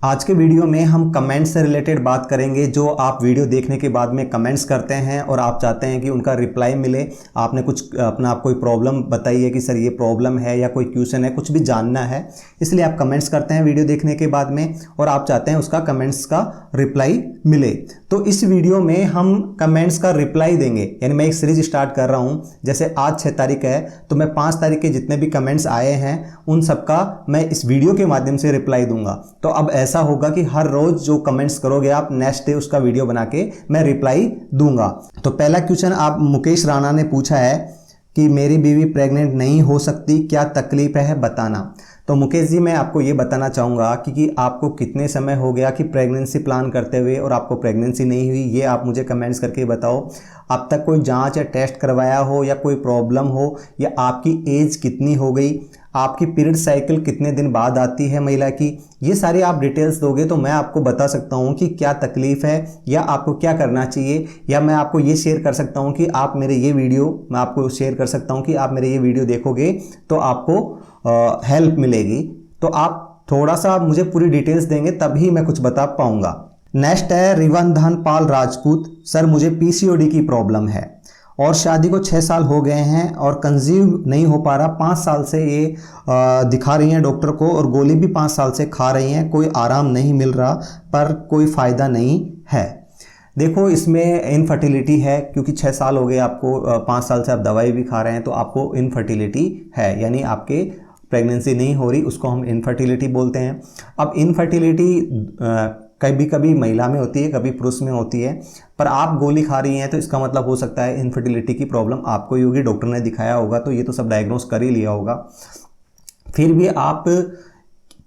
आज के वीडियो में हम कमेंट से रिलेटेड बात करेंगे। जो आप वीडियो देखने के बाद में कमेंट्स करते हैं और आप चाहते हैं कि उनका रिप्लाई मिले, आपने कुछ अपना आप कोई प्रॉब्लम बताई है कि सर ये प्रॉब्लम है या कोई क्वेश्चन है, कुछ भी जानना है, इसलिए आप कमेंट्स करते हैं वीडियो देखने के बाद में और आप चाहते हैं उसका कमेंट्स का रिप्लाई मिले। तो इस वीडियो में हम कमेंट्स का रिप्लाई देंगे, यानी मैं एक सीरीज स्टार्ट कर रहा हूँ। जैसे आज 6 तारीख है तो मैं 5 तारीख के जितने भी कमेंट्स आए हैं उन सबका मैं इस वीडियो के माध्यम से रिप्लाई दूंगा। तो अब ऐसा होगा कि हर रोज जो कमेंट्स करोगे आप, नेक्स्ट डे उसका वीडियो बना के मैं रिप्लाई दूंगा। तो पहला क्वेश्चन आप मुकेश राणा ने पूछा है कि मेरी बीवी प्रेग्नेंट नहीं हो सकती, क्या तकलीफ है बताना। तो मुकेश जी, मैं आपको ये बताना चाहूँगा कि आपको कितने समय हो गया कि प्रेगनेंसी प्लान करते हुए और आपको प्रेगनेंसी नहीं हुई, ये आप मुझे कमेंट्स करके बताओ। अब तक कोई जांच या टेस्ट करवाया हो या कोई प्रॉब्लम हो, या आपकी एज कितनी हो गई, आपकी पीरियड साइकिल कितने दिन बाद आती है महिला की, ये सारी आप डिटेल्स दोगे तो मैं आपको बता सकता हूँ कि क्या तकलीफ़ है या आपको क्या करना चाहिए। या मैं आपको ये शेयर कर सकता हूँ कि आप मेरे ये वीडियो, मैं आपको शेयर कर सकता हूँ कि आप मेरे ये वीडियो देखोगे तो आपको हेल्प मिलेगी। तो आप थोड़ा सा मुझे पूरी डिटेल्स देंगे तभी मैं कुछ बता पाऊँगा। नेक्स्ट है रिवंधन पाल राजपूत। सर मुझे पीसीओडी की प्रॉब्लम है और शादी को 6 साल हो गए हैं और कंजीव नहीं हो पा रहा। 5 साल से ये दिखा रही हैं डॉक्टर को और गोली भी 5 साल से खा रही हैं, कोई आराम नहीं मिल रहा पर कोई फ़ायदा नहीं है। देखो, इसमें इनफर्टिलिटी है क्योंकि 6 साल हो गए आपको, 5 साल से आप दवाई भी खा रहे हैं, तो आपको इनफर्टिलिटी है, यानी आपके प्रेगनेंसी नहीं हो रही, उसको हम इनफर्टिलिटी बोलते हैं। अब इनफर्टिलिटी कभी कभी महिला में होती है, कभी पुरुष में होती है, पर आप गोली खा रही हैं तो इसका मतलब हो सकता है इनफर्टिलिटी की प्रॉब्लम आपको ही होगी, डॉक्टर ने दिखाया होगा तो ये तो सब डायग्नोस कर ही लिया होगा। फिर भी आप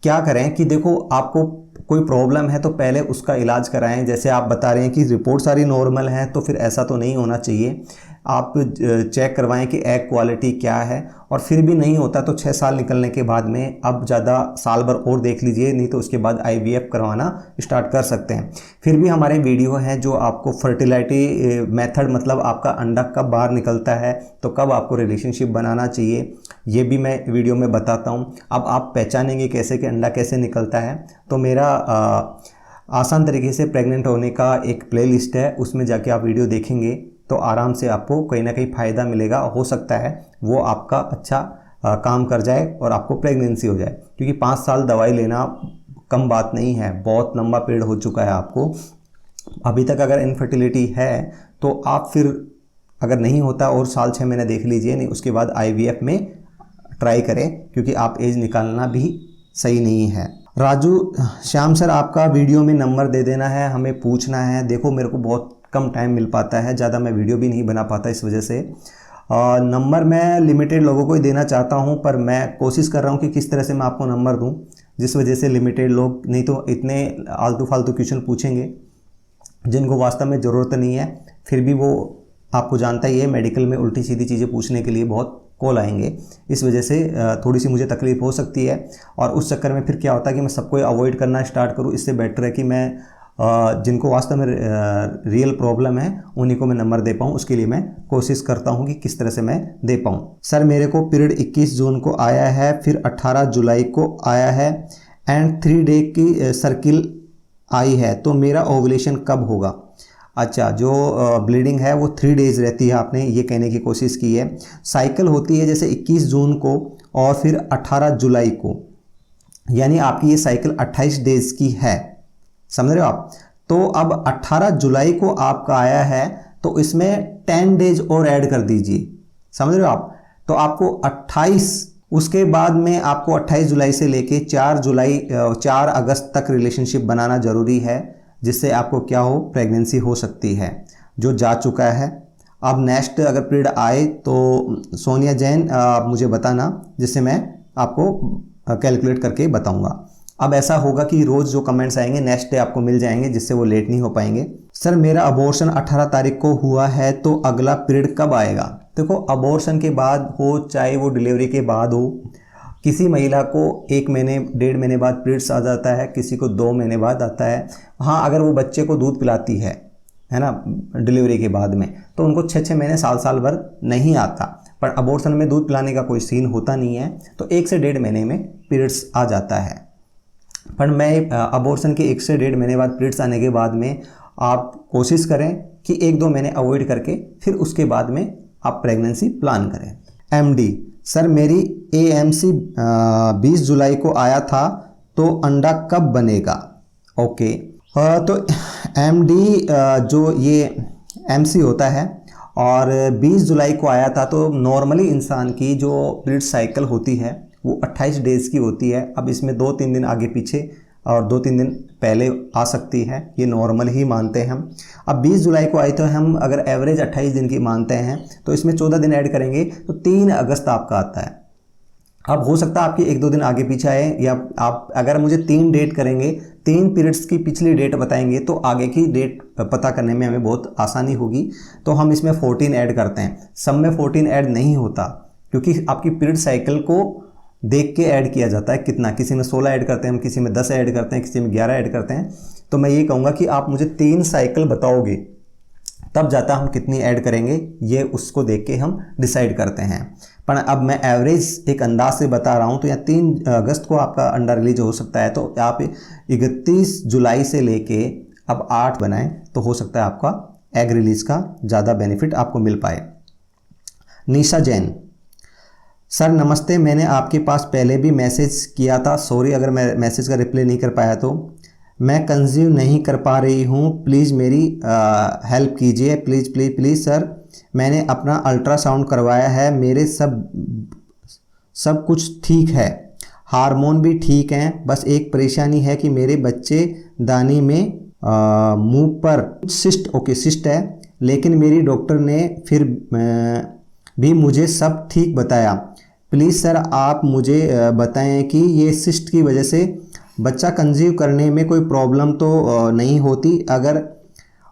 क्या करें कि देखो, आपको कोई प्रॉब्लम है तो पहले उसका इलाज कराएं। जैसे आप बता रहे हैं कि रिपोर्ट सारी नॉर्मल है, तो फिर ऐसा तो नहीं होना चाहिए। आप चेक करवाएं कि एग क्वालिटी क्या है, और फिर भी नहीं होता तो 6 साल निकलने के बाद में अब ज़्यादा साल भर और देख लीजिए, नहीं तो उसके बाद IVF करवाना स्टार्ट कर सकते हैं। फिर भी हमारे वीडियो हैं जो आपको फर्टिलिटी मेथड, मतलब आपका अंडा कब बाहर निकलता है तो कब आपको रिलेशनशिप बनाना चाहिए, ये भी मैं वीडियो में बताता हूँ। अब आप पहचानेंगे कैसे कि अंडा कैसे निकलता है, तो मेरा आसान तरीके से प्रेग्नेंट होने का एक प्लेलिस्ट है, उसमें जाके आप वीडियो देखेंगे तो आराम से आपको कहीं ना कहीं फ़ायदा मिलेगा। हो सकता है वो आपका अच्छा काम कर जाए और आपको प्रेगनेंसी हो जाए, क्योंकि 5 साल दवाई लेना कम बात नहीं है, बहुत लंबा पीरियड हो चुका है आपको। अभी तक अगर इनफर्टिलिटी है तो आप फिर अगर नहीं होता और साल 6 महीने देख लीजिए, नहीं उसके बाद IVF में ट्राई करें, क्योंकि आप एज निकालना भी सही नहीं है। राजू श्याम सर, आपका वीडियो में नंबर दे देना है, हमें पूछना है। देखो, मेरे को बहुत कम टाइम मिल पाता है, ज़्यादा मैं वीडियो भी नहीं बना पाता, इस वजह से नंबर मैं लिमिटेड लोगों को ही देना चाहता हूं, पर मैं कोशिश कर रहा हूं कि किस तरह से मैं आपको नंबर दूं, जिस वजह से लिमिटेड लोग, नहीं तो इतने आलतू फालतू क्वेश्चन पूछेंगे जिनको वास्तव में ज़रूरत नहीं है। फिर भी वो, आपको जानता ही है, मेडिकल में उल्टी सीधी चीज़ें पूछने के लिए बहुत कॉल आएंगे, इस वजह से थोड़ी सी मुझे तकलीफ हो सकती है। और उस चक्कर में फिर क्या होता है कि मैं सबको अवॉइड करना स्टार्ट करूँ। इससे बेटर है कि मैं जिनको वास्तव में रियल प्रॉब्लम है उन्हीं को मैं नंबर दे पाऊँ, उसके लिए मैं कोशिश करता हूँ कि किस तरह से मैं दे पाऊँ। सर मेरे को पीरियड 21 जून को आया है, फिर 18 जुलाई को आया है एंड 3 डे की सर्किल आई है, तो मेरा ओवुलेशन कब होगा। अच्छा, जो ब्लीडिंग है वो 3 डेज रहती है, आपने ये कहने की कोशिश की है। साइकिल होती है जैसे 21 जून को और फिर 18 जुलाई को, यानी आपकी ये साइकिल 28 डेज की है, समझ रहे हो आप। तो अब 18 जुलाई को आपका आया है तो इसमें 10 डेज और ऐड कर दीजिए, समझ रहे हो आप। तो आपको 28, उसके बाद में आपको 28 जुलाई से लेके 4 अगस्त तक रिलेशनशिप बनाना जरूरी है, जिससे आपको क्या हो, प्रेगनेंसी हो सकती है, जो जा चुका है। अब नेक्स्ट अगर पीरियड आए तो सोनिया जैन आप मुझे बताना, जिससे मैं आपको कैलकुलेट करके बताऊंगा। अब ऐसा होगा कि रोज़ जो कमेंट्स आएंगे नेक्स्ट डे आपको मिल जाएंगे, जिससे वो लेट नहीं हो पाएंगे। सर मेरा अबॉर्शन 18 तारीख को हुआ है तो अगला पीरियड कब आएगा। देखो, अबॉर्शन के बाद हो चाहे वो डिलीवरी के बाद हो, किसी महिला को 1 महीने 1.5 महीने बाद पीरियड्स आ जाता है, किसी को 2 महीने बाद आता है। हाँ, अगर वो बच्चे को दूध पिलाती है ना डिलीवरी के बाद में, तो उनको 6-6 महीने साल भर नहीं आता। पर अबॉर्शन में दूध पिलाने का कोई सीन होता नहीं है, तो 1 से 1.5 महीने में पीरियड्स आ जाता है। पर मैं अबॉर्शन के 1 से 1.5 महीने बाद पीरियड्स आने के बाद में आप कोशिश करें कि 1-2 महीने अवॉइड करके फिर उसके बाद में आप प्रेगनेंसी प्लान करें। एमडी, सर मेरी AMC 20 जुलाई को आया था, तो अंडा कब बनेगा? ओके, तो MD जो ये MC होता है और 20 जुलाई को आया था, तो नॉर्मली इंसान की जो पीरियड साइकिल होती है वो 28 डेज़ की होती है। अब इसमें 2-3 दिन आगे पीछे और 2-3 दिन पहले आ सकती है, ये नॉर्मल ही मानते हैं हम। अब 20 जुलाई को आई तो हम अगर एवरेज 28 दिन की मानते हैं तो इसमें 14 दिन ऐड करेंगे तो 3 अगस्त आपका आता है। अब हो सकता है आपकी 1-2 दिन आगे पीछे आए, या आप अगर मुझे 3 डेट करेंगे, 3 पीरियड्स की पिछली डेट बताएंगे तो आगे की डेट पता करने में हमें बहुत आसानी होगी। तो हम इसमें 14 ऐड करते हैं। सब में 14 ऐड नहीं होता क्योंकि आपकी पीरियड साइकिल को देख के ऐड किया जाता है कितना, किसी में 16 ऐड करते हैं हम, किसी में 10 ऐड करते हैं, किसी में 11 ऐड करते हैं। तो मैं ये कहूँगा कि आप मुझे 3 साइकिल बताओगे तब जाता हम कितनी ऐड करेंगे, ये उसको देख के हम डिसाइड करते हैं। पर अब मैं एवरेज एक अंदाज से बता रहा हूँ, तो यहाँ 3 अगस्त को आपका अंडा रिलीज हो सकता है, तो आप 31 जुलाई से लेके अब 8 बनाएं तो हो सकता है आपका एग रिलीज का ज़्यादा बेनिफिट आपको मिल पाए। निशा जैन, सर नमस्ते, मैंने आपके पास पहले भी मैसेज किया था, सॉरी अगर मैं मैसेज का रिप्लाई नहीं कर पाया, तो मैं कंज्यूम नहीं कर पा रही हूँ, प्लीज़ मेरी हेल्प कीजिए, प्लीज़ प्लीज़ प्लीज़ सर। मैंने अपना अल्ट्रासाउंड करवाया है, मेरे सब कुछ ठीक है, हार्मोन भी ठीक हैं, बस एक परेशानी है कि मेरे बच्चे दानी में मुंह पर सिस्ट है, लेकिन मेरी डॉक्टर ने फिर भी मुझे सब ठीक बताया। प्लीज़ सर आप मुझे बताएं कि ये सिस्ट की वजह से बच्चा कंसीव करने में कोई प्रॉब्लम तो नहीं होती, अगर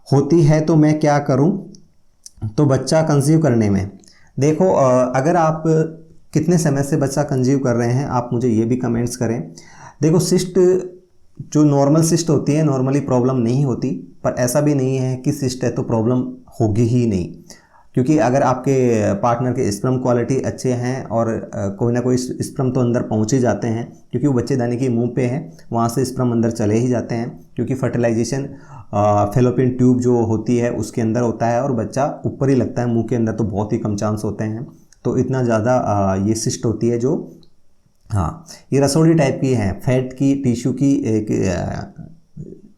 होती है तो मैं क्या करूं? तो बच्चा कंसीव करने में देखो, अगर आप कितने समय से बच्चा कंसीव कर रहे हैं आप मुझे ये भी कमेंट्स करें। देखो, सिस्ट जो नॉर्मल सिस्ट होती है नॉर्मली प्रॉब्लम नहीं होती, पर ऐसा भी नहीं है कि सिस्ट है तो प्रॉब्लम होगी ही नहीं, क्योंकि अगर आपके पार्टनर के स्पर्म क्वालिटी अच्छे हैं और कोई ना कोई स्पर्म तो अंदर पहुंच ही जाते हैं, क्योंकि वो बच्चेदानी के मुंह पे है, वहाँ से स्पर्म अंदर चले ही जाते हैं, क्योंकि फर्टिलाइजेशन फेलोपियन ट्यूब जो होती है उसके अंदर होता है और बच्चा ऊपर ही लगता है, मुंह के अंदर तो बहुत ही कम चांस होते हैं। तो इतना ज़्यादा ये सिस्ट होती है जो, हाँ ये रसोड़ी टाइप की है, फैट की टिश्यू की एक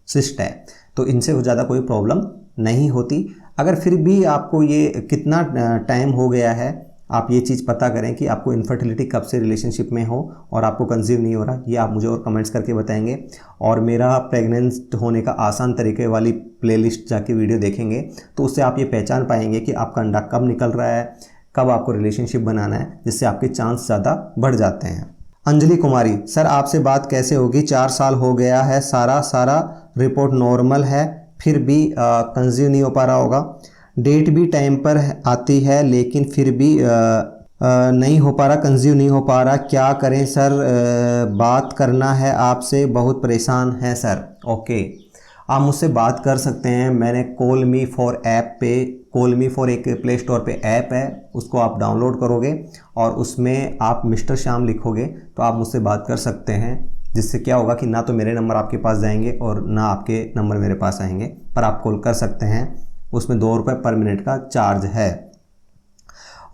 सिस्ट है, तो इनसे ज़्यादा कोई प्रॉब्लम नहीं होती। अगर फिर भी आपको ये कितना टाइम हो गया है, आप ये चीज़ पता करें कि आपको इनफर्टिलिटी कब से रिलेशनशिप में हो और आपको कंसीव नहीं हो रहा, ये आप मुझे और कमेंट्स करके बताएंगे। और मेरा प्रेग्नेंट होने का आसान तरीके वाली प्लेलिस्ट जाके वीडियो देखेंगे तो उससे आप ये पहचान पाएंगे कि आपका अंडा कब निकल रहा है, कब आपको रिलेशनशिप बनाना है, जिससे आपके चांस ज़्यादा बढ़ जाते हैं। अंजलि कुमारी, सर आपसे बात कैसे होगी, 4 साल हो गया है, सारा रिपोर्ट नॉर्मल है, फिर भी कंसीव नहीं हो पा रहा होगा, डेट भी टाइम पर आती है लेकिन फिर भी नहीं हो पा रहा, कंसीव नहीं हो पा रहा, क्या करें सर, बात करना है आपसे, बहुत परेशान है सर। ओके, आप मुझसे बात कर सकते हैं, मैंने कॉल मी फॉर ऐप पे, कॉल मी फॉर एक प्ले स्टोर पे ऐप है, उसको आप डाउनलोड करोगे और उसमें आप मिस्टर श्याम लिखोगे तो आप मुझसे बात कर सकते हैं, जिससे क्या होगा कि ना तो मेरे नंबर आपके पास जाएंगे और ना आपके नंबर मेरे पास आएंगे, पर आप कॉल कर सकते हैं। उसमें 2 रुपये पर मिनट का चार्ज है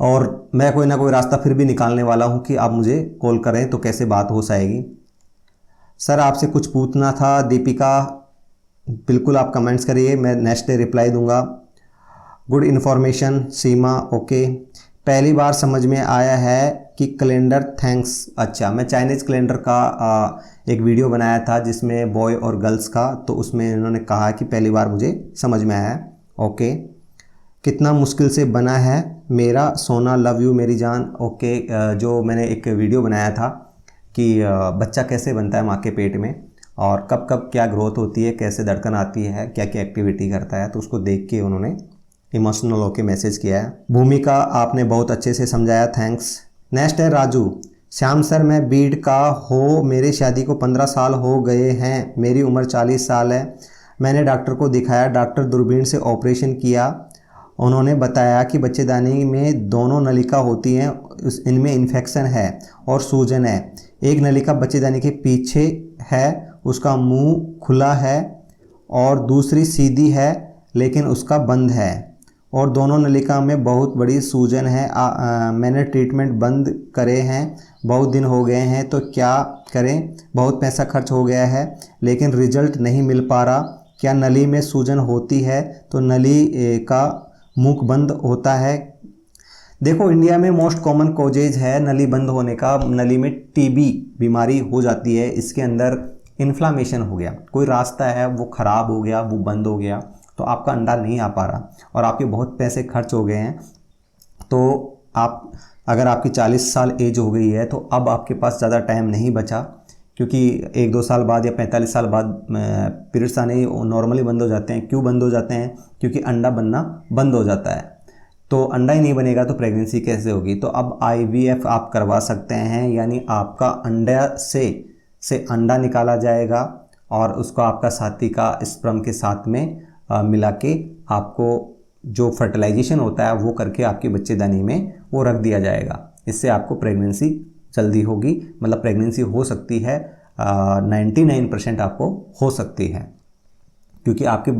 और मैं कोई ना कोई रास्ता फिर भी निकालने वाला हूं कि आप मुझे कॉल करें तो कैसे बात हो जाएगी। सर आपसे कुछ पूछना था, दीपिका, बिल्कुल आप कमेंट्स करिए, मैं नेक्स्ट डे रिप्लाई दूंगा। गुड इन्फॉर्मेशन सीमा, ओके, पहली बार समझ में आया है कि कैलेंडर, थैंक्स। अच्छा, मैं चाइनीज़ कैलेंडर का एक वीडियो बनाया था जिसमें बॉय और गर्ल्स का, तो उसमें इन्होंने कहा कि पहली बार मुझे समझ में आया है। ओके, कितना मुश्किल से बना है मेरा सोना, लव यू मेरी जान। ओके, जो मैंने एक वीडियो बनाया था कि बच्चा कैसे बनता है माँ के पेट में और कब कब क्या ग्रोथ होती है, कैसे धड़कन आती है, क्या क्या एक्टिविटी करता है, तो उसको देख के उन्होंने इमोशनल होके मैसेज किया है। भूमिका, आपने बहुत अच्छे से समझाया, थैंक्स। नेक्स्ट है राजू, श्याम सर मैं बीड का हो, मेरी शादी को 15 साल हो गए हैं, मेरी उम्र 40 साल है, मैंने डॉक्टर को दिखाया, डॉक्टर दूरबीन से ऑपरेशन किया, उन्होंने बताया कि बच्चेदानी में दोनों नलिका होती हैं, इनमें इन्फेक्शन है और सूजन है, एक नलिका बच्चेदानी के पीछे है उसका मुंह खुला है और दूसरी सीधी है लेकिन उसका बंद है और दोनों नलिका में बहुत बड़ी सूजन है। मैंने ट्रीटमेंट बंद करे हैं, बहुत दिन हो गए हैं, तो क्या करें? बहुत पैसा खर्च हो गया है लेकिन रिजल्ट नहीं मिल पा रहा। क्या नली में सूजन होती है तो नली का मुख बंद होता है? देखो, इंडिया में मोस्ट कॉमन कॉजेज है नली बंद होने का, नली में टीबी बीमारी हो जाती है। इसके अंदर इन्फ्लामेशन हो गया, कोई रास्ता है वो ख़राब हो गया, वो बंद हो गया, तो आपका अंडा नहीं आ पा रहा और आपके बहुत पैसे खर्च हो गए हैं। तो आप, अगर आपकी 40 साल एज हो गई है तो अब आपके पास ज़्यादा टाइम नहीं बचा, क्योंकि 1-2 साल बाद या 45 साल बाद पीरियड्स आने नॉर्मली बंद हो जाते हैं। क्यों बंद हो जाते हैं? क्योंकि अंडा बनना बंद हो जाता है। तो अंडा ही नहीं बनेगा तो प्रेगनेंसी कैसे होगी? तो अब IVF आप करवा सकते हैं, यानी आपका अंडा से अंडा निकाला जाएगा और उसको आपका साथी का स्पर्म के साथ में मिला के आपको जो फर्टिलाइजेशन होता है वो करके आपकी बच्चेदानी में वो रख दिया जाएगा। इससे आपको प्रेगनेंसी जल्दी होगी, मतलब प्रेगनेंसी हो सकती है, 99% आपको हो सकती है, क्योंकि आपके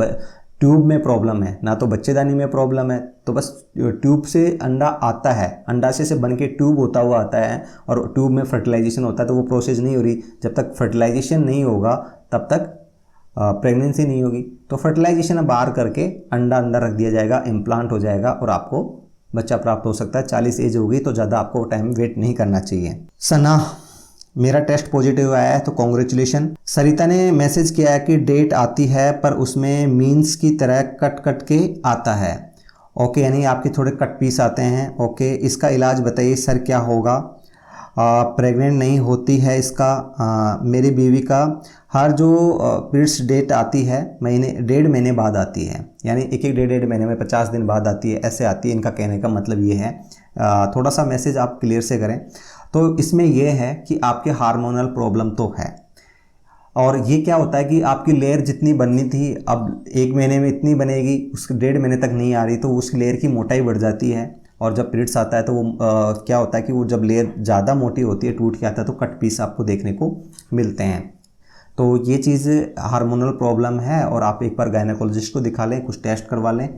ट्यूब में प्रॉब्लम है, ना तो बच्चेदानी में प्रॉब्लम है। तो बस ट्यूब से अंडा आता है, अंडाशय से बन के ट्यूब होता हुआ आता है और ट्यूब में फर्टिलाइजेशन होता है, तो वो प्रोसेस नहीं हो रही। जब तक फर्टिलाइजेशन नहीं होगा तब तक प्रेगनेंसी नहीं होगी। तो फर्टिलाइजेशन बाहर करके अंडा अंदर रख दिया जाएगा, इम्प्लांट हो जाएगा और आपको बच्चा प्राप्त हो सकता है। 40 एज होगी तो ज़्यादा आपको टाइम वेट नहीं करना चाहिए। सना, मेरा टेस्ट पॉजिटिव आया है तो कॉन्ग्रेचुलेशन। सरिता ने मैसेज किया है कि डेट आती है पर उसमें मीन्स की तरह कट कट के आता है। ओके, यानी आपके थोड़े कट पीस आते हैं। ओके, इसका इलाज बताइए सर, क्या होगा? प्रेग्नेंट नहीं होती है इसका मेरी बीवी का हर जो पीरियड्स डेट आती है महीने 1.5 महीने बाद आती है, यानी एक 1.5 महीने में 50 दिन बाद आती है, ऐसे आती है। इनका कहने का मतलब ये है, थोड़ा सा मैसेज आप क्लियर से करें। तो इसमें यह है कि आपके हार्मोनल प्रॉब्लम तो है, और ये क्या होता है कि आपकी लेयर जितनी बननी थी अब 1 महीने में इतनी बनेगी, उसके 1.5 महीने तक नहीं आ रही, तो उस लेयर की मोटाई बढ़ जाती है। और जब पीरियड्स आता है तो वो क्या होता है कि वो जब लेयर ज़्यादा मोटी होती है, टूट के आता है, तो कट पीस आपको देखने को मिलते हैं। तो ये चीज़ हार्मोनल प्रॉब्लम है और आप एक बार गायनेकोलॉजिस्ट को दिखा लें, कुछ टेस्ट करवा लें,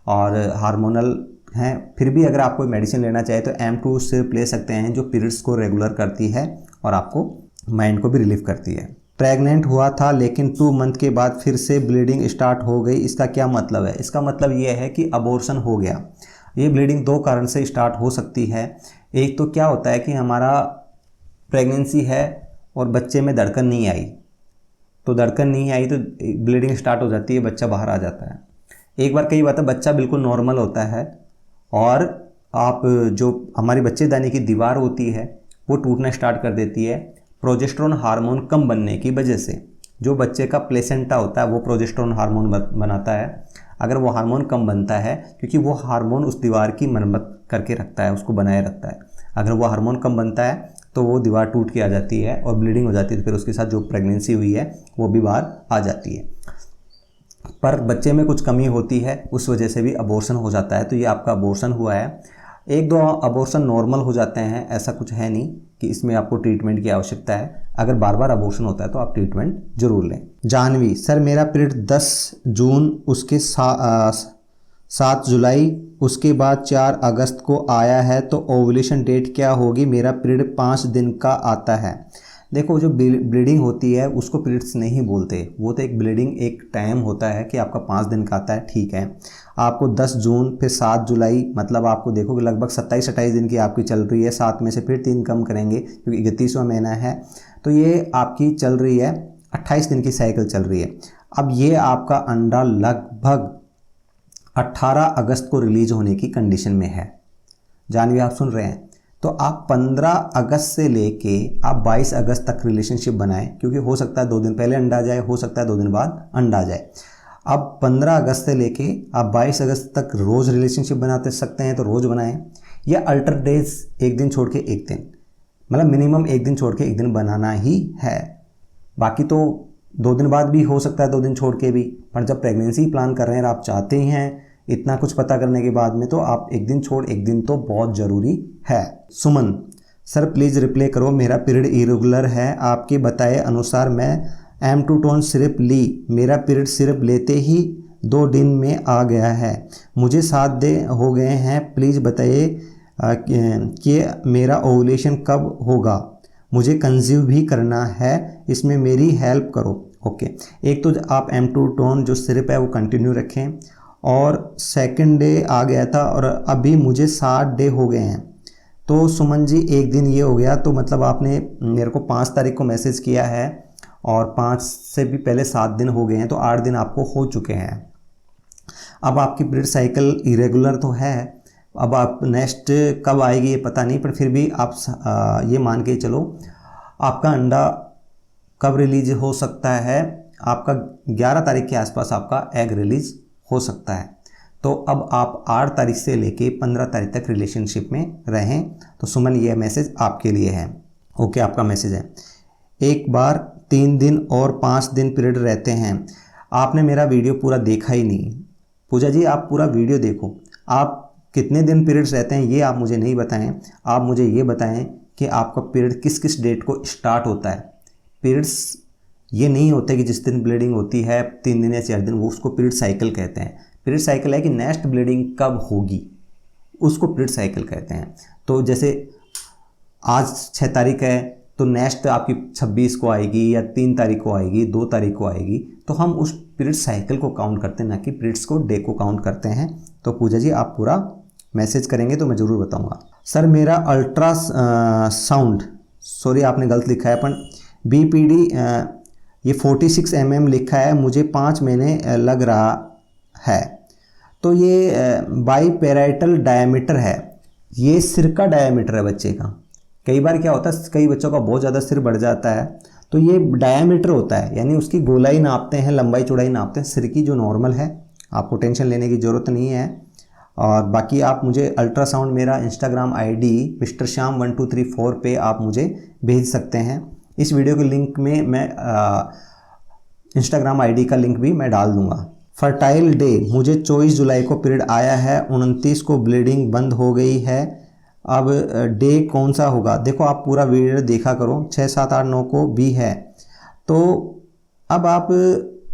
और हार्मोनल हैं। फिर भी अगर आप कोई मेडिसिन लेना चाहे तो M2 सिर्फ ले सकते हैं, जो पीरियड्स को रेगुलर करती है और आपको माइंड को भी रिलीफ करती है। प्रेग्नेंट हुआ था लेकिन 2 मंथ के बाद फिर से ब्लीडिंग स्टार्ट हो गई, इसका क्या मतलब है? इसका मतलब ये है कि अबॉर्शन हो गया। ये ब्लीडिंग 2 कारण से स्टार्ट हो सकती है। एक तो क्या होता है कि हमारा प्रेगनेंसी है और बच्चे में धड़कन नहीं आई, तो धड़कन नहीं आई तो ब्लीडिंग स्टार्ट हो जाती है, बच्चा बाहर आ जाता है। एक बार कई बात है बच्चा बिल्कुल नॉर्मल होता है और आप जो हमारी बच्चेदानी की दीवार होती है वो टूटना स्टार्ट कर देती है प्रोजेस्टेरोन हार्मोन कम बनने की वजह से। जो बच्चे का प्लेसेंटा होता है वो प्रोजेस्टेरोन हार्मोन बनाता है। अगर वो हार्मोन कम बनता है, क्योंकि वो हार्मोन उस दीवार की मरम्मत करके रखता है, उसको बनाए रखता है, अगर वो हार्मोन कम बनता है तो वो दीवार टूट के आ जाती है और ब्लीडिंग हो जाती है, तो फिर उसके साथ जो प्रेगनेंसी हुई है वो भी बाहर आ जाती है। पर बच्चे में कुछ कमी होती है, उस वजह से भी अबॉर्शन हो जाता है। तो ये आपका अबॉर्शन हुआ है। 1-2 अबॉर्शन नॉर्मल हो जाते हैं, ऐसा कुछ है नहीं कि इसमें आपको ट्रीटमेंट की आवश्यकता है। अगर बार बार अबॉर्शन होता है तो आप ट्रीटमेंट जरूर लें। जानवी, सर मेरा पीरियड 10 जून, उसके 7 जुलाई, उसके बाद 4 अगस्त को आया है, तो ओवुलेशन डेट क्या होगी? मेरा पीरियड 5 दिन का आता है। देखो, जो ब्लीडिंग होती है उसको पीरियड्स नहीं बोलते, वो तो एक ब्लीडिंग एक टाइम होता है कि आपका 5 दिन का आता है, ठीक है। आपको 10 जून फिर 7 जुलाई, मतलब आपको देखो कि लगभग 27-28 दिन की आपकी चल रही है। 7 में से फिर 3 कम करेंगे क्योंकि 31वां महीना है, तो ये आपकी चल रही है 28 दिन की साइकिल चल रही है। अब ये आपका अंडा लगभग 18 अगस्त को रिलीज होने की कंडीशन में है। जानवी, आप सुन रहे हैं? तो आप 15 अगस्त से लेके आप 22 अगस्त तक रिलेशनशिप बनाएं, क्योंकि हो सकता है 2 दिन पहले अंडा आ जाए, हो सकता है 2 दिन बाद अंडा आ जाए। अब 15 अगस्त से लेके आप 22 अगस्त तक रोज़ रिलेशनशिप बनाते सकते हैं तो रोज़ बनाएं, या अल्टर डेज, एक दिन छोड़ के एक दिन, मतलब मिनिमम एक दिन छोड़ के एक दिन बनाना ही है। बाकी तो 2 दिन बाद भी हो सकता है, 2 दिन छोड़ के भी, पर जब प्रेगनेंसी प्लान कर रहे हैं और आप चाहते हैं इतना कुछ पता करने के बाद में, तो आप एक दिन छोड़ एक दिन तो बहुत ज़रूरी है। सुमन, सर प्लीज़ रिप्लाई करो, मेरा पीरियड इरेगुलर है, आपके बताए अनुसार मैं M2 सिरप ली, मेरा पीरियड सिरप लेते ही 2 दिन में आ गया है, मुझे 7 दिन हो गए हैं, प्लीज़ बताइए कि मेरा ओवुलेशन कब होगा, मुझे कंसीव भी करना है, इसमें मेरी हेल्प करो। ओके, एक तो आप M2 जो सिरप है वो कंटिन्यू रखें, और सेकंड डे आ गया था और अभी मुझे 7 डे हो गए हैं। तो सुमन जी, एक दिन ये हो गया, तो मतलब आपने मेरे को 5 तारीख को मैसेज किया है और 5 से भी पहले 7 दिन हो गए हैं, तो 8 दिन आपको हो चुके हैं। अब आपकी पीरियड साइकिल इरेगुलर तो है, अब आप नेक्स्ट कब आएगी ये पता नहीं, पर फिर भी आप ये मान के चलो आपका अंडा कब रिलीज हो सकता है, आपका 11 तारीख के आसपास आपका एग रिलीज हो सकता है। तो अब आप 8 तारीख से लेके 15 तारीख तक रिलेशनशिप में रहें। तो सुमन, ये मैसेज आपके लिए है। ओके, आपका मैसेज है, एक बार 3 दिन और 5 दिन पीरियड रहते हैं। आपने मेरा वीडियो पूरा देखा ही नहीं। पूजा जी, आप पूरा वीडियो देखो, आप कितने दिन पीरियड्स रहते हैं ये आप मुझे नहीं बताएं, आप मुझे ये बताएं कि आपका पीरियड किस किस डेट को स्टार्ट होता है। पीरियड्स ये नहीं होते कि जिस दिन ब्लीडिंग होती है 3 दिन या 4 दिन, वो उसको पीरियड साइकिल कहते हैं। पीरियड साइकिल है कि नेक्स्ट ब्लीडिंग कब होगी, उसको पीरियड साइकिल कहते हैं। तो जैसे आज 6 तारीख है, तो नेक्स्ट आपकी 26 को आएगी या 3 तारीख को आएगी, 2 तारीख को आएगी, तो हम उस पीरियड साइकिल को काउंट करते हैं, ना कि पीरियड्स को डे को काउंट करते हैं। तो पूजा जी, आप पूरा मैसेज करेंगे तो मैं ज़रूर बताऊंगा। सर, मेरा अल्ट्रा साउंड, सॉरी आपने गलत लिखा है, अपन BPD ये 46 mm लिखा है, मुझे 5 महीने लग रहा है। तो ये बाईपेराइटल डायमीटर है, ये सिर का डायमीटर है बच्चे का। कई बार क्या होता है, कई बच्चों का बहुत ज़्यादा सिर बढ़ जाता है, तो ये डायमीटर होता है, यानी उसकी गोलाई नापते हैं, लंबाई चौड़ाई नापते हैं। सिर की जो नॉर्मल है, आपको टेंशन लेने की ज़रूरत नहीं है। और बाकी आप मुझे अल्ट्रासाउंड, मेरा इंस्टाग्राम ID मिस्टर श्याम 1234 पे आप मुझे भेज सकते हैं। इस वीडियो के लिंक में मैं इंस्टाग्राम ID का लिंक भी मैं डाल दूंगा। फर्टाइल डे, मुझे 24 जुलाई को पीरियड आया है, 29 को ब्लीडिंग बंद हो गई है, अब डे कौन सा होगा। देखो, आप पूरा वीडियो देखा करो, 6, 7, 8, 9 को भी है। तो अब आप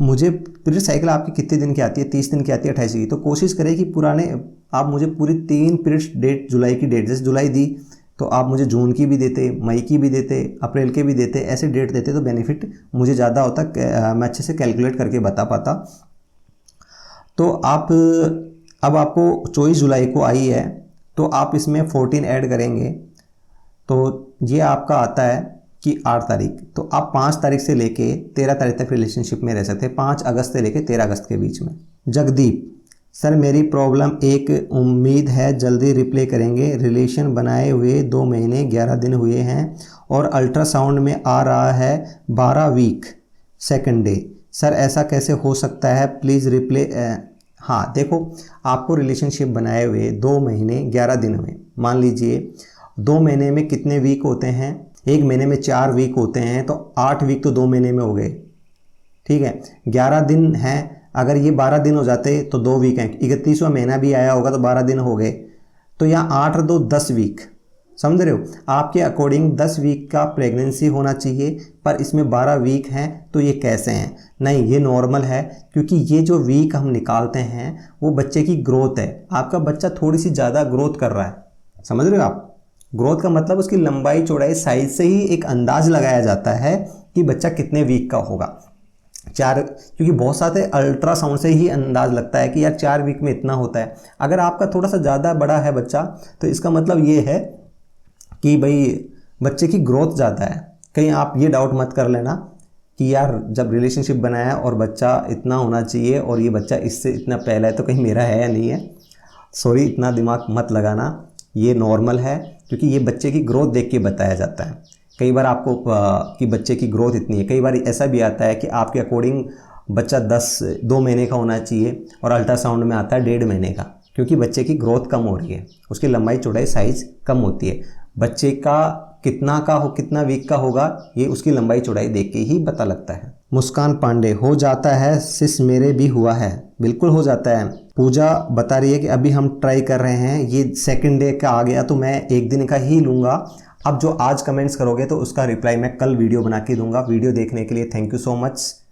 मुझे पीरियड साइकिल आपकी कितने दिन की आती है, 30 दिन की आती है, 28 की, तो कोशिश करें कि पुराने आप मुझे पूरी 3 पीरियड डेट, जुलाई की डेट, जैसे जुलाई दी तो आप मुझे जून की भी देते, मई की भी देते, अप्रैल के भी देते, ऐसे डेट देते तो बेनिफिट मुझे ज़्यादा होता, मैं अच्छे से कैलकुलेट करके बता पाता। तो आप अब आपको 24 जुलाई को आई है, तो आप इसमें 14 ऐड करेंगे, तो ये आपका आता है कि 8 तारीख। तो आप 5 तारीख से लेके 13 तारीख तक रिलेशनशिप में रह सकते हैं, 5 अगस्त से लेके 13 अगस्त के बीच में। जगदीप, सर मेरी प्रॉब्लम एक, उम्मीद है जल्दी रिप्लाई करेंगे, रिलेशन बनाए हुए 2 महीने 11 दिन हुए हैं और अल्ट्रासाउंड में आ रहा है 12 वीक सेकंड डे, सर ऐसा कैसे हो सकता है, प्लीज़ रिप्लाई। हाँ देखो, आपको रिलेशनशिप बनाए हुए 2 महीने 11 दिन हुए, मान लीजिए 2 महीने में कितने वीक होते हैं, 1 महीने में 4 वीक होते हैं, तो 8 वीक तो 2 महीने में हो गए, ठीक है। 11 दिन हैं, अगर ये 12 दिन हो जाते तो 2 वीक हैं, 31वां महीना भी आया होगा तो 12 दिन हो गए, तो यहाँ 8 और 2 10 वीक, समझ रहे हो। आपके अकॉर्डिंग 10 वीक का प्रेगनेंसी होना चाहिए, पर इसमें 12 वीक हैं, तो ये कैसे हैं, नहीं ये नॉर्मल है, क्योंकि ये जो वीक हम निकालते हैं वो बच्चे की ग्रोथ है। आपका बच्चा थोड़ी सी ज़्यादा ग्रोथ कर रहा है, समझ रहे हो आप। ग्रोथ का मतलब उसकी लंबाई चौड़ाई साइज से ही एक अंदाज लगाया जाता है कि बच्चा कितने वीक का होगा। क्योंकि बहुत सारे अल्ट्रासाउंड से ही अंदाज लगता है कि यार 4 वीक में इतना होता है। अगर आपका थोड़ा सा ज़्यादा बड़ा है बच्चा, तो इसका मतलब ये है कि भाई बच्चे की ग्रोथ ज़्यादा है। कहीं आप ये डाउट मत कर लेना कि यार जब रिलेशनशिप बनाया और बच्चा इतना होना चाहिए और ये बच्चा इससे इतना पहला है, तो कहीं मेरा है या नहीं है। सॉरी, इतना दिमाग मत लगाना, ये नॉर्मल है, क्योंकि ये बच्चे की ग्रोथ देख के बताया जाता है। कई बार आपको कि बच्चे की ग्रोथ इतनी है, कई बार ऐसा भी आता है कि आपके अकॉर्डिंग बच्चा 2 महीने का होना चाहिए और अल्ट्रासाउंड में आता है 1.5 महीने का, क्योंकि बच्चे की ग्रोथ कम हो रही है, उसकी लंबाई चौड़ाई साइज़ कम होती है। बच्चे का कितना वीक का होगा, ये उसकी लंबाई चौड़ाई देख के ही पता लगता है। मुस्कान पांडे, हो जाता है सिस, मेरे भी हुआ है, बिल्कुल हो जाता है। पूजा बता रही है कि अभी हम ट्राई कर रहे हैं, ये सेकंड डे का आ गया तो मैं 1 दिन का ही लूँगा, अब जो आज कमेंट्स करोगे तो उसका रिप्लाई मैं कल वीडियो बना के दूंगा। वीडियो देखने के लिए थैंक यू सो मच।